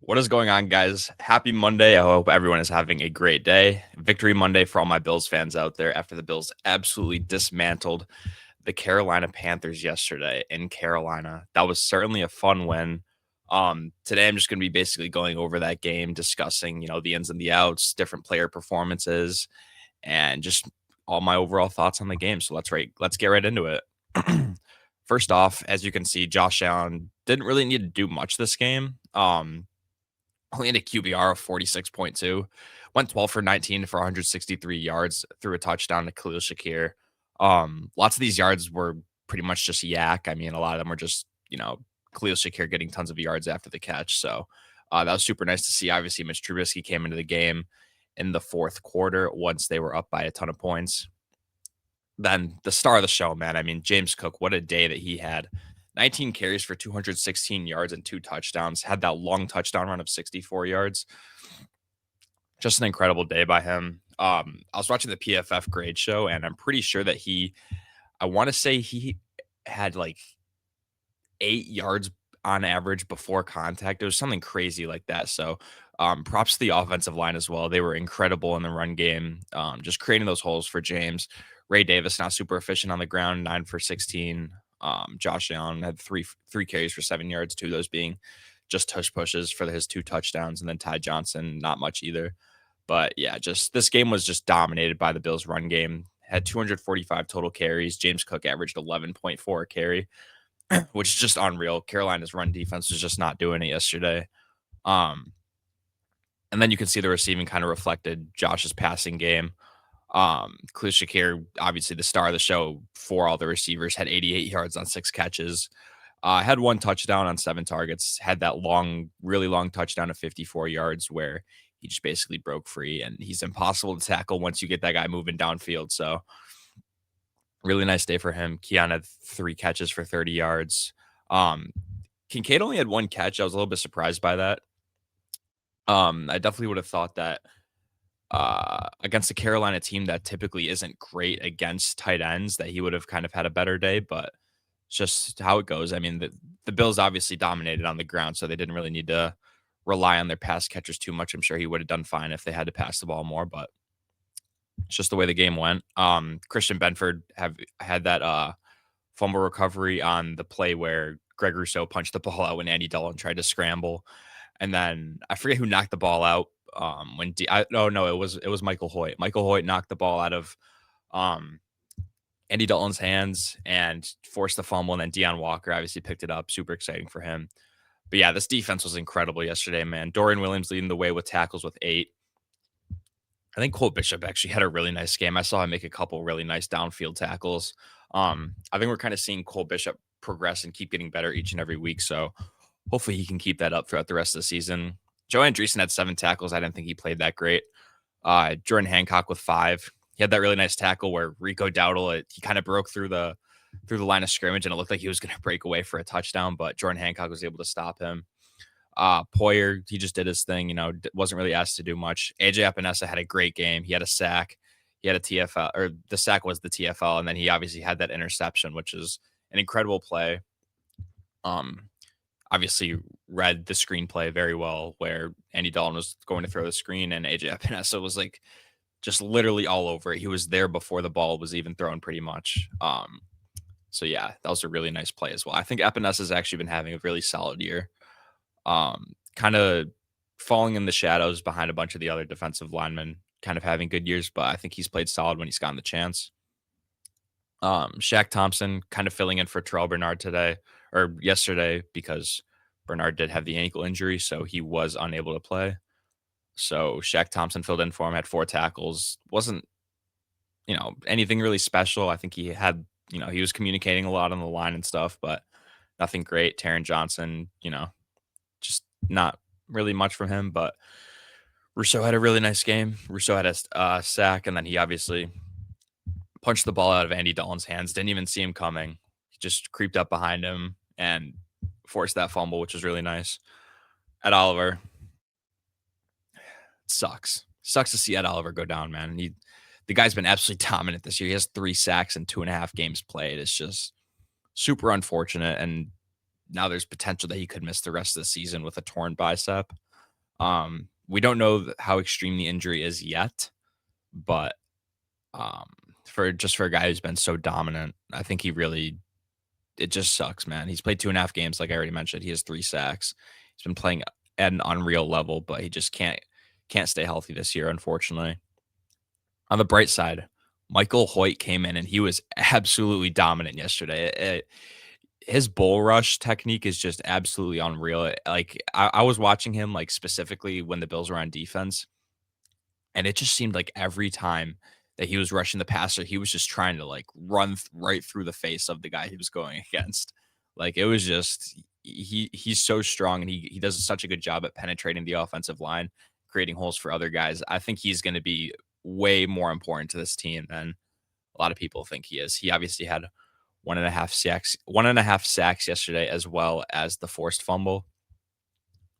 What is going on, guys? Happy Monday. I hope everyone is having a great day. Victory Monday for all my Bills fans out there after the Bills absolutely dismantled the Carolina Panthers yesterday in Carolina. That was certainly a fun win. Today I'm just going to be basically going over that game, discussing, the ins and the outs, different player performances, and just all my overall thoughts on the game. So let's get right into it. First off, as you can see, Josh Allen didn't really need to do much this game. Only had a QBR of 46.2, went 12 for 19 for 163 yards, threw a touchdown to Khalil Shakir. Lots of these yards were pretty much just yak. I mean, a lot of them were just, Khalil Shakir getting tons of yards after the catch. So that was super nice to see. Obviously, Mitch Trubisky came into the game in the fourth quarter once they were up by a ton of points. Then the star of the show, man. I mean, James Cook, what a day that he had. 19 carries for 216 yards and 2 touchdowns. Had that long touchdown run of 64 yards. Just an incredible day by him. I was watching the PFF grade show, and I'm pretty sure that I want to say he had like 8 yards on average before contact. It was something crazy like that. So props to the offensive line as well. They were incredible in the run game, just creating those holes for James. Ray Davis, not super efficient on the ground, 9 for 16. Josh Allen had three carries for 7 yards, two of those being just tush pushes for his 2 touchdowns. And then Ty Johnson, not much either. But yeah, just this game was just dominated by the Bills' run game. Had 245 total carries. James Cook averaged 11.4 a carry, which is just unreal. Carolina's run defense was just not doing it yesterday. Um, and then you can see the receiving kind of reflected Josh's passing game. Khalil Shakir, obviously the star of the show for all the receivers, had 88 yards on 6 catches. Had 1 touchdown on 7 targets. Had that really long touchdown of 54 yards where he just basically broke free, and he's impossible to tackle once you get that guy moving downfield. So really nice day for him. Keon had 3 catches for 30 yards. Kincaid only had 1 catch. I was a little bit surprised by that. I definitely would have thought that against a Carolina team that typically isn't great against tight ends, that he would have kind of had a better day, but it's just how it goes. I mean, the Bills obviously dominated on the ground, so they didn't really need to rely on their pass catchers too much. I'm sure he would have done fine if they had to pass the ball more, but it's just the way the game went. Christian Benford had that fumble recovery on the play where Greg Rousseau punched the ball out when Andy Dalton tried to scramble. And then I forget who knocked the ball out. It was Michael Hoyt. Michael Hoyt knocked the ball out of Andy Dalton's hands and forced the fumble. And then Deion Walker obviously picked it up. Super exciting for him. But yeah, this defense was incredible yesterday, man. Dorian Williams leading the way with tackles with 8. I think Cole Bishop actually had a really nice game. I saw him make a couple really nice downfield tackles. I think we're kind of seeing Cole Bishop progress and keep getting better each and every week. So hopefully he can keep that up throughout the rest of the season. Joe Andreessen had 7 tackles. I didn't think he played that great. Jordan Hancock with 5. He had that really nice tackle where Rico Dowdle, he kind of broke through the line of scrimmage, and it looked like he was going to break away for a touchdown, but Jordan Hancock was able to stop him. Poyer, he just did his thing, wasn't really asked to do much. AJ Epinesa had a great game. He had a sack. He had a TFL, or the sack was the TFL, and then he obviously had that interception, which is an incredible play. Obviously read the screenplay very well where Andy Dalton was going to throw the screen and AJ Epinesa was like just literally all over it. He was there before the ball was even thrown pretty much. So yeah, that was a really nice play as well. I think Epinesa has actually been having a really solid year. Kind of falling in the shadows behind a bunch of the other defensive linemen, kind of having good years, but I think he's played solid when he's gotten the chance. Shaq Thompson kind of filling in for Terrell Bernard yesterday because Bernard did have the ankle injury, so he was unable to play. So Shaq Thompson filled in for him, had 4 tackles. Wasn't, anything really special. I think he had, he was communicating a lot on the line and stuff, but nothing great. Taron Johnson, just not really much from him, but Rousseau had a really nice game. Rousseau had a sack, and then he obviously punched the ball out of Andy Dalton's hands. Didn't even see him coming. He just creeped up behind him and forced that fumble, which was really nice. Ed Oliver, sucks. Sucks to see Ed Oliver go down, man. The guy's been absolutely dominant this year. He has 3 sacks and 2.5 games played. It's just super unfortunate. And now there's potential that he could miss the rest of the season with a torn bicep. We don't know how extreme the injury is yet, but um, for a guy who's been so dominant, I think it just sucks, man. He's played 2.5 games, like I already mentioned. He has 3 sacks. He's been playing at an unreal level, but he just can't stay healthy this year, unfortunately. On the bright side, Michael Hoyt came in and he was absolutely dominant yesterday. His bull rush technique is just absolutely unreal. Like I was watching him like specifically when the Bills were on defense, and it just seemed like every time that he was rushing the passer, he was just trying to like right through the face of the guy he was going against. Like it was just he's so strong and he does such a good job at penetrating the offensive line, creating holes for other guys. I think he's going to be way more important to this team than a lot of people think he is. He obviously had 1.5 sacks yesterday, as well as the forced fumble.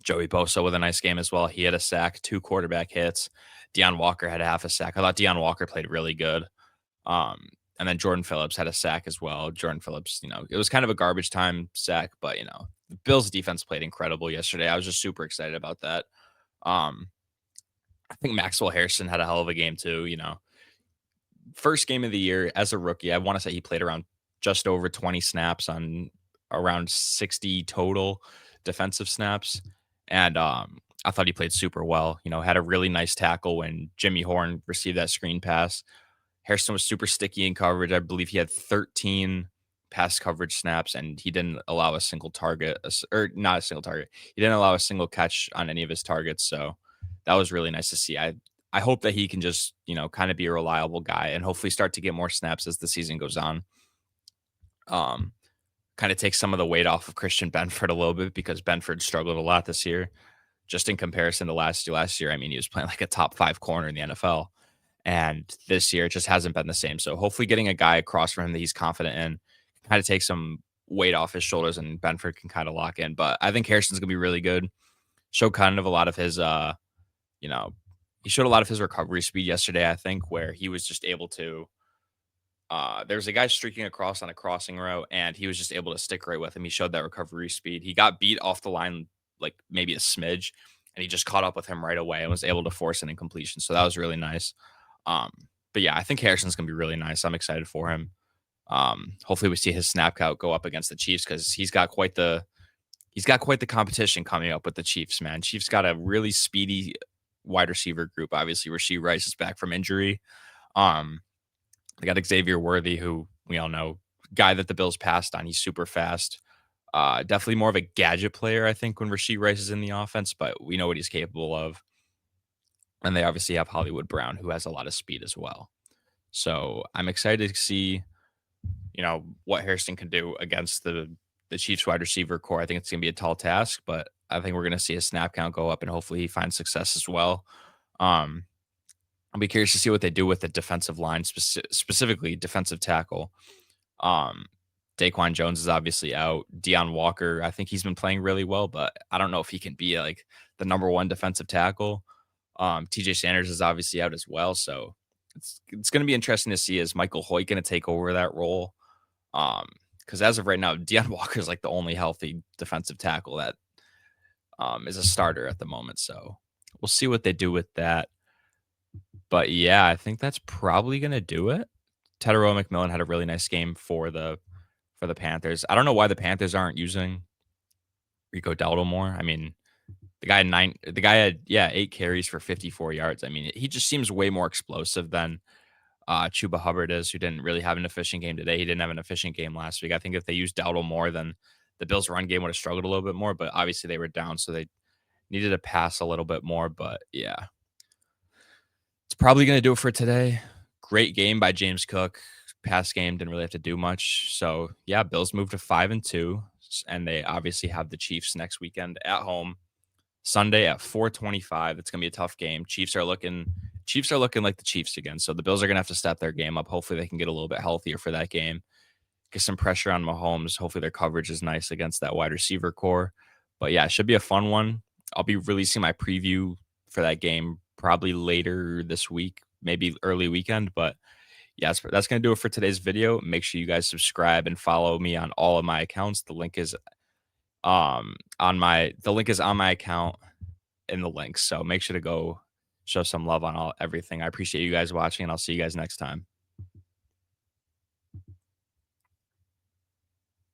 Joey Bosa with a nice game as well. He had a sack, 2 quarterback hits. Deion Walker had a half a sack. I thought Deion Walker played really good. And then Jordan Phillips had a sack as well. Jordan Phillips, it was kind of a garbage time sack, but the Bills defense played incredible yesterday. I was just super excited about that. Um, I think Maxwell Harrison had a hell of a game too. First game of the year as a rookie. I want to say he played around just over 20 snaps on around 60 total defensive snaps. And I thought he played super well. Had a really nice tackle when Jimmy Horn received that screen pass. Harrison was super sticky in coverage. I believe he had 13 pass coverage snaps, and he didn't allow a single target, or not a single target. He didn't allow a single catch on any of his targets. So that was really nice to see. I hope that he can just, kind of be a reliable guy and hopefully start to get more snaps as the season goes on. Um, Kind of take some of the weight off of Christian Benford a little bit because Benford struggled a lot this year, just in comparison to last year. Last year, I mean, he was playing like a top 5 corner in the NFL. And this year, it just hasn't been the same. So hopefully getting a guy across from him that he's confident in kind of take some weight off his shoulders and Benford can kind of lock in. But I think Harrison's gonna be really good. Show kind of a lot of his you know, he showed a lot of his recovery speed yesterday, I think, where he was just able to there's a guy streaking across on a crossing route and he was just able to stick right with him. He showed that recovery speed. He got beat off the line like maybe a smidge and he just caught up with him right away and was able to force an incompletion. So that was really nice. Um, but yeah, I think Harrison's gonna be really nice. I'm excited for him. Hopefully we see his snap count go up against the Chiefs because he's got quite the competition coming up with the Chiefs, man. Chiefs got a really speedy wide receiver group. Obviously, Rashee Rice is back from injury. Um, they got Xavier Worthy, who we all know, guy that the Bills passed on. He's super fast. Definitely more of a gadget player, I think, when Rashee Rice is in the offense, but we know what he's capable of. And they obviously have Hollywood Brown, who has a lot of speed as well. So I'm excited to see, what Harrison can do against the Chiefs wide receiver core. I think it's gonna be a tall task, but I think we're gonna see his snap count go up and hopefully he finds success as well. Um, I'll be curious to see what they do with the defensive line, specifically defensive tackle. Um, Daquan Jones is obviously out. Deion Walker, I think he's been playing really well, but I don't know if he can be like the number one defensive tackle. TJ Sanders is obviously out as well. So it's going to be interesting to see, is Michael Hoyt going to take over that role? Because as of right now, Deion Walker is like the only healthy defensive tackle that is a starter at the moment. So we'll see what they do with that. But yeah, I think that's probably going to do it. Tedero McMillan had a really nice game for the Panthers. I don't know why the Panthers aren't using Rico Dowdle more. I mean, the guy had 8 carries for 54 yards. I mean, he just seems way more explosive than Chuba Hubbard is, who didn't really have an efficient game today. He didn't have an efficient game last week. I think if they used Dowdle more, then the Bills' run game would have struggled a little bit more. But obviously, they were down, so they needed to pass a little bit more. But yeah, it's probably going to do it for today. Great game by James Cook. Pass game didn't really have to do much. So yeah, Bills moved to 5-2, and they obviously have the Chiefs next weekend at home. Sunday at 4:25. It's gonna be a tough game. Chiefs are looking like the Chiefs again. So the Bills are gonna have to step their game up. Hopefully they can get a little bit healthier for that game. Get some pressure on Mahomes. Hopefully their coverage is nice against that wide receiver core. But yeah, it should be a fun one. I'll be releasing my preview for that game probably later this week, maybe early weekend. But yeah, that's gonna do it for today's video. Make sure you guys subscribe and follow me on all of my accounts. The link is on my account in the links. So make sure to go show some love on all everything. I appreciate you guys watching, and I'll see you guys next time.